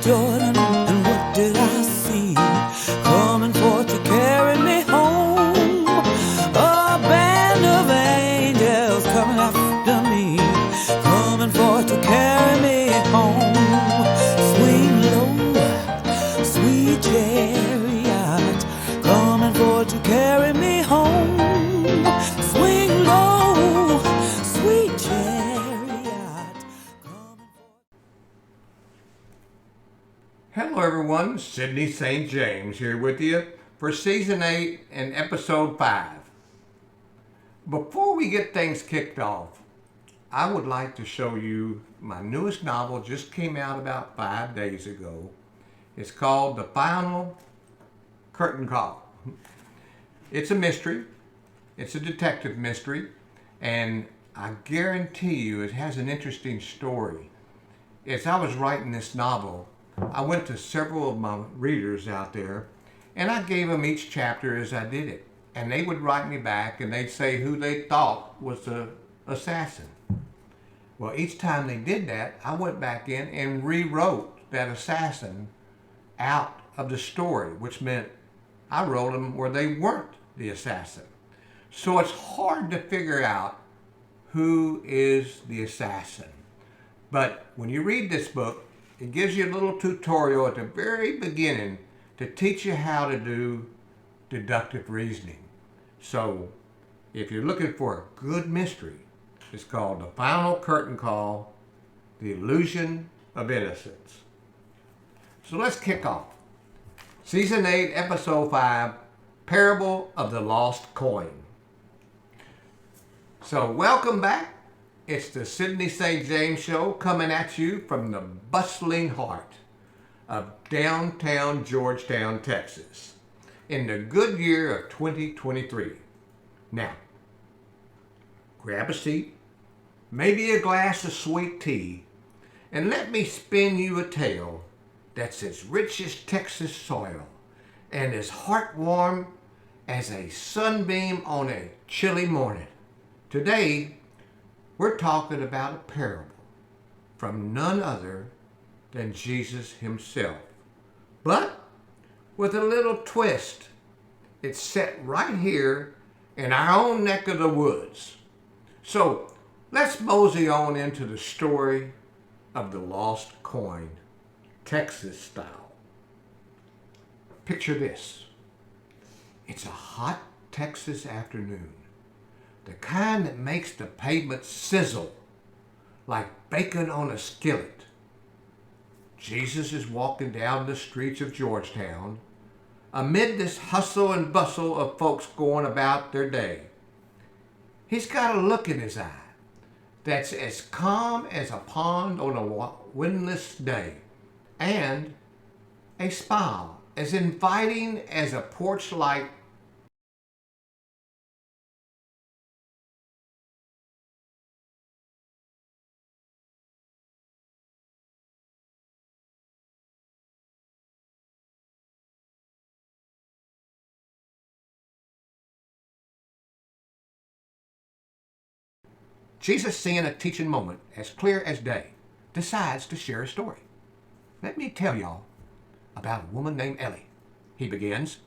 Jordan, and what did I see? Coming forth to carry me home. A band of angels coming after me, coming forth to carry me home. Swing low, sweet chariot, coming forth to carry me home. Swing low, sweet chariot, coming forth. Hello everyone, Sidney St. James here with you for Season 8 and Episode 5. Before we get things kicked off, I would like to show you my newest novel. Just came out about 5 days ago. It's called The Final Curtain Call. It's a mystery. It's a detective mystery, and I guarantee you it has an interesting story. As I was writing this novel, I went to several of my readers out there, and I gave them each chapter as I did it. And they would write me back, and they'd say who they thought was the assassin. Well, each time they did that, I went back in and rewrote that assassin out of the story, which meant I wrote them where they weren't the assassin. So it's hard to figure out who is the assassin. But when you read this book, it gives you a little tutorial at the very beginning to teach you how to do deductive reasoning. So if you're looking for a good mystery, it's called The Final Curtain Call, The Illusion of Innocence. So let's kick off. Season 8, Episode 5, Parable of the Lost Coin. So welcome back. It's the Sidney St. James Show coming at you from the bustling heart of downtown Georgetown, Texas, in the good year of 2023. Now, grab a seat, maybe a glass of sweet tea, and let me spin you a tale that's as rich as Texas soil and as heartwarm as a sunbeam on a chilly morning. Today, we're talking about a parable from none other than Jesus himself. But with a little twist, it's set right here in our own neck of the woods. So let's mosey on into the story of the lost coin, Texas style. Picture this. It's a hot Texas afternoon. The kind that makes the pavement sizzle like bacon on a skillet. Jesus is walking down the streets of Georgetown amid this hustle and bustle of folks going about their day. He's got a look in his eye that's as calm as a pond on a windless day, and a smile as inviting as a porch light. Jesus, seeing a teaching moment as clear as day, decides to share a story. Let me tell y'all about a woman named Ellie. He begins,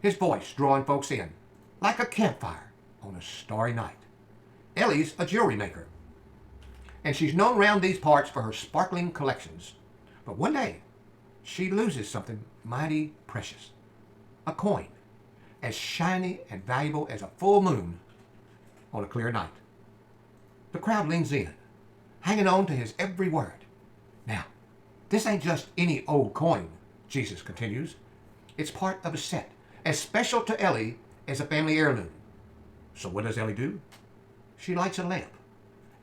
his voice drawing folks in like a campfire on a starry night. Ellie's a jewelry maker, and she's known around these parts for her sparkling collections. But one day, she loses something mighty precious, a coin as shiny and valuable as a full moon on a clear night. The crowd leans in, hanging on to his every word. Now, this ain't just any old coin, Jesus continues. It's part of a set, as special to Ellie as a family heirloom. So what does Ellie do? She lights a lamp,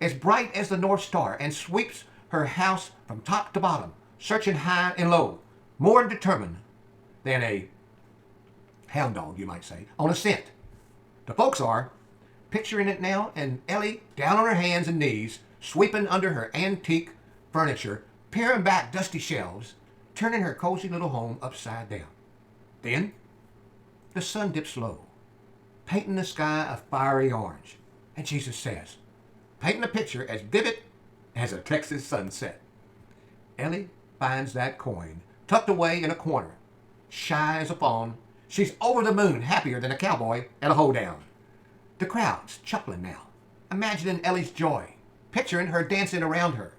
as bright as the North Star, and sweeps her house from top to bottom, searching high and low, more determined than a hound dog, you might say, on a scent. The folks are picturing it now, and Ellie down on her hands and knees, sweeping under her antique furniture, peering back dusty shelves, turning her cozy little home upside down. Then, the sun dips low, painting the sky a fiery orange, and Jesus says, painting a picture as vivid as a Texas sunset, Ellie finds that coin tucked away in a corner. Shy as a fawn, she's over the moon, happier than a cowboy at a hoedown. The crowd's chuckling now, imagining Ellie's joy, picturing her dancing around her.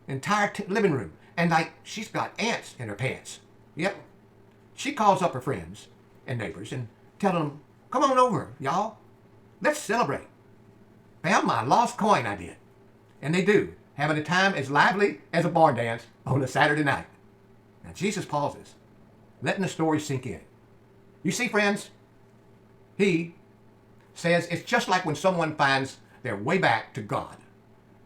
Entire living room, and like she's got ants in her pants. Yep. She calls up her friends and neighbors and telling them, "Come on over, y'all. Let's celebrate. Found my lost coin, I did." And they do, having a time as lively as a barn dance on a Saturday night. Now Jesus pauses, letting the story sink in. You see, friends, he says it's just like when someone finds their way back to God.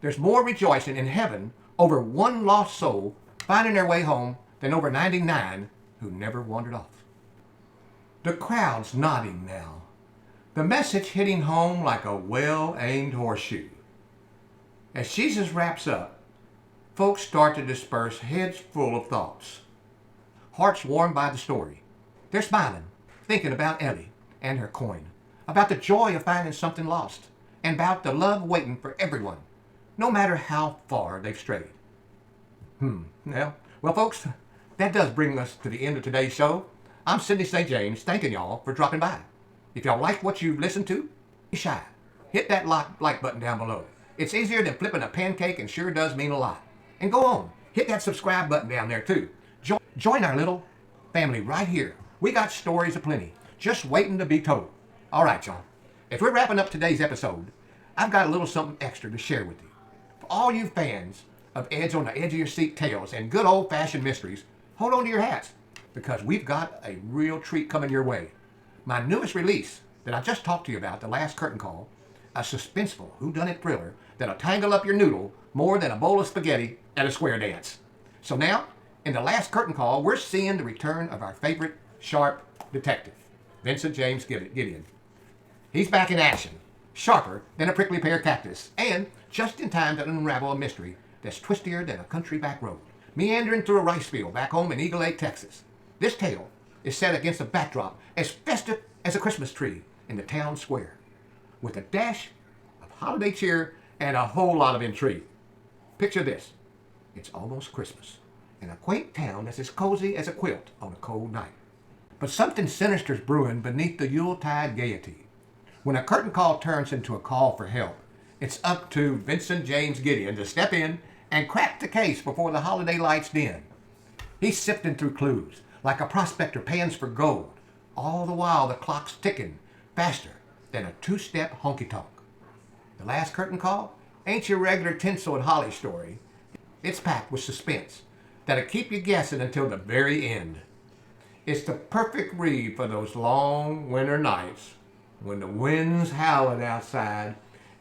There's more rejoicing in heaven over one lost soul finding their way home than over 99 who never wandered off. The crowd's nodding now, the message hitting home like a well-aimed horseshoe. As Jesus wraps up, folks start to disperse, heads full of thoughts, hearts warmed by the story. They're smiling, thinking about Ellie and her coin, about the joy of finding something lost, and about the love waiting for everyone, no matter how far they've strayed. Well, folks, that does bring us to the end of today's show. I'm Sidney St. James, thanking y'all for dropping by. If y'all like what you've listened to, be shy. Hit that like button down below. It's easier than flipping a pancake and sure does mean a lot. And go on, hit that subscribe button down there too. Join our little family right here. We got stories aplenty, just waiting to be told. All right, y'all. As we're wrapping up today's episode, I've got a little something extra to share with you. For all you fans of Edge on the Edge of Your Seat tales and good old-fashioned mysteries, hold on to your hats, because we've got a real treat coming your way. My newest release that I just talked to you about, The Last Curtain Call, a suspenseful whodunit thriller that'll tangle up your noodle more than a bowl of spaghetti at a square dance. So now, in The Last Curtain Call, we're seeing the return of our favorite sharp detective, Vincent James Gideon. He's back in action, sharper than a prickly pear cactus, and just in time to unravel a mystery that's twistier than a country back road, meandering through a rice field back home in Eagle Lake, Texas. This tale is set against a backdrop as festive as a Christmas tree in the town square, with a dash of holiday cheer and a whole lot of intrigue. Picture this. It's almost Christmas, in a quaint town that's as cozy as a quilt on a cold night. But something sinister's brewing beneath the Yuletide gaiety. When a curtain call turns into a call for help, it's up to Vincent James Gideon to step in and crack the case before the holiday lights dim. He's sifting through clues like a prospector pans for gold, all the while the clock's ticking faster than a two-step honky-tonk. The Last Curtain Call ain't your regular tinsel and holly story. It's packed with suspense that'll keep you guessing until the very end. It's the perfect read for those long winter nights when the wind's howling outside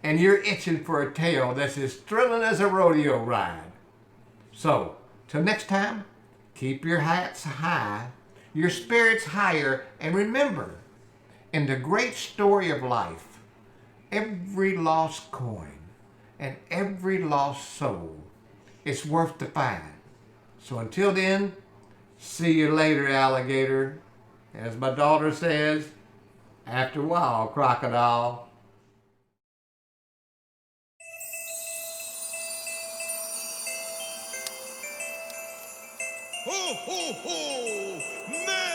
and you're itching for a tale that's as thrilling as a rodeo ride. So, till next time, keep your hats high, your spirits higher, and remember, in the great story of life, every lost coin and every lost soul is worth the find. So until then, see you later, alligator. As my daughter says, after a while, crocodile. Ho, ho, ho! Merry